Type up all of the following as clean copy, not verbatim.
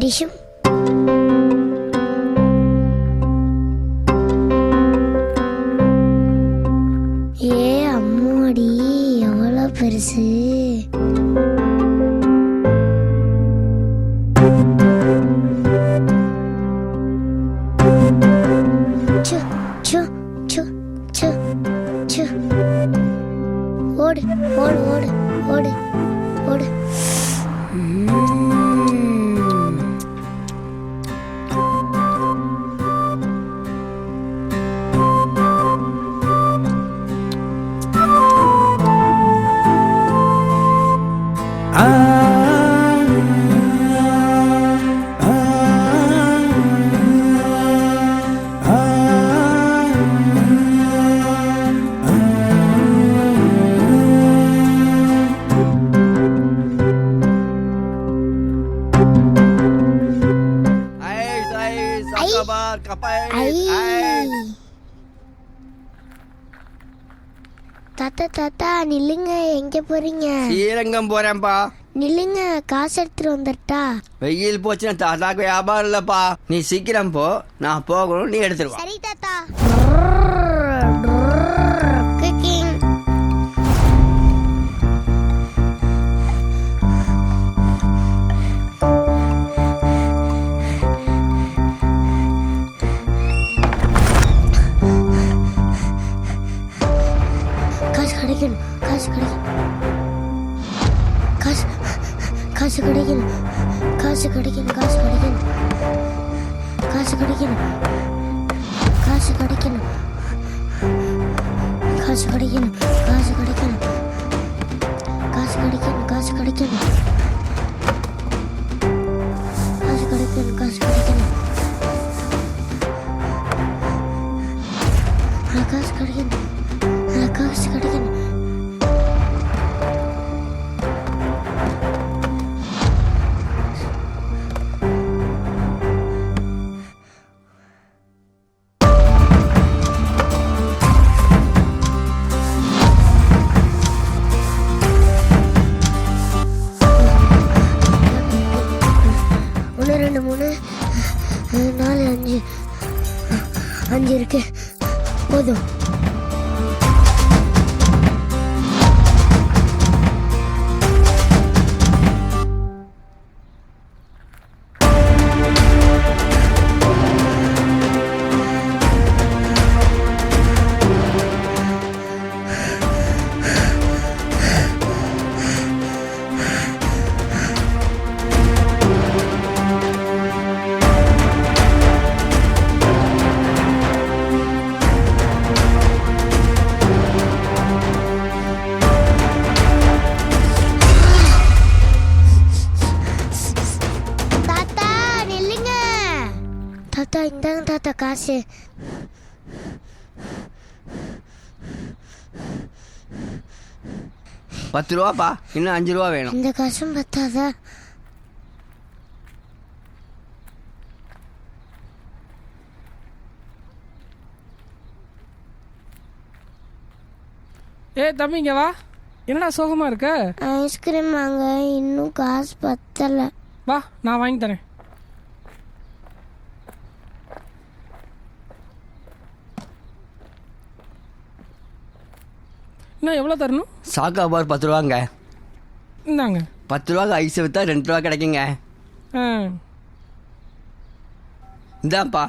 டிஷும் ஏ அம்மாடி எவ்வளோ பெருசு. ஓடு ஓடு ஓடு ஓடு ஓடு. தாத்தா தாத்தா நில்லுங்க, எங்க போறீங்க? ஸ்ரீரங்கம் போறேன்ப்பா. நில்லுங்க, காசு எடுத்துட்டு வந்துட்டா. வெயில் போச்சுன்னா தாத்தாக்கு வியாபாரம் இல்லப்பா. நீ சீக்கிரம் போ, நான் போகணும், நீ எடுத்துருவா. சரி தாத்தா. காசு கிடைக்கணும், காசு கிடைக்கணும், காசு கிடைக்கணும், காசு கிடைக்கணும், காசு கிடைக்கணும், காசு கிடைக்கணும், காசு கிடைக்கணும், காசு கிடைக்கணும், காசு கிடைக்கணும், காசு கிடைக்கணும், காசு கிடைக்கணும், காசு கிடைக்கணும், காசு கிடைக்கணும். ரெண்டு மூணு நாலு அஞ்சு அஞ்சு இருக்கு, போதும். தாத்தா இந்தாங்க தாத்தா காசு. ₹10 இன்னும் ₹5 வேணும். இந்த காசும் பத்தாதா? தம்பி இங்க வா. என்னடா சோகமா இருக்க? ஐஸ்கிரீம் வாங்க, இன்னும் காசு பத்தல. வா, நான் வாங்கி தரேன். இன்னும் எவ்வளோ தரணும்? சாக்காபார் ₹10. இந்தாங்க. ₹10 ஐஸ் விற்றா ₹2 கிடைக்குங்க. இந்தாப்பா.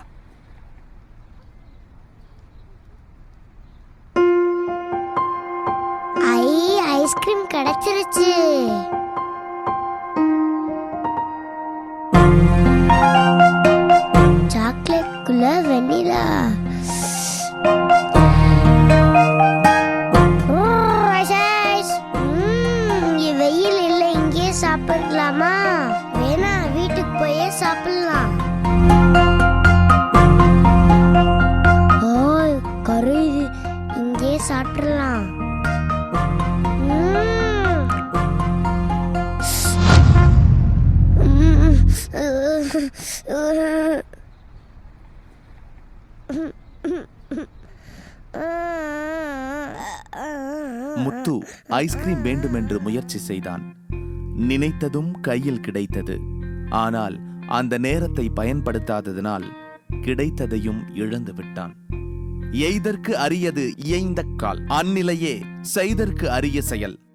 ஐஸ்கிரீம் கிடைச்சிருச்சு. சாக்லேட்குள்ள வெண்ணிலா. வெயில் இல்லை, இங்கே சாப்பிடலாமா? வேணா, வீட்டுக்கு போயே சாப்பிடலாம். ஓ கருது, இங்கே சாப்பிடலாம். முத்து ஐஸ்கிரீம் வேண்டுமென்று முயற்சி செய்தான். நினைத்ததும் கையில் கிடைத்தது. ஆனால் அந்த நேரத்தை பயன்படுத்தாததினால் கிடைத்ததையும் இழந்து விட்டான். எய்தற்கு அரியது இயைந்த கால், அந்நிலையே செய்தற்கு அரிய செயல்.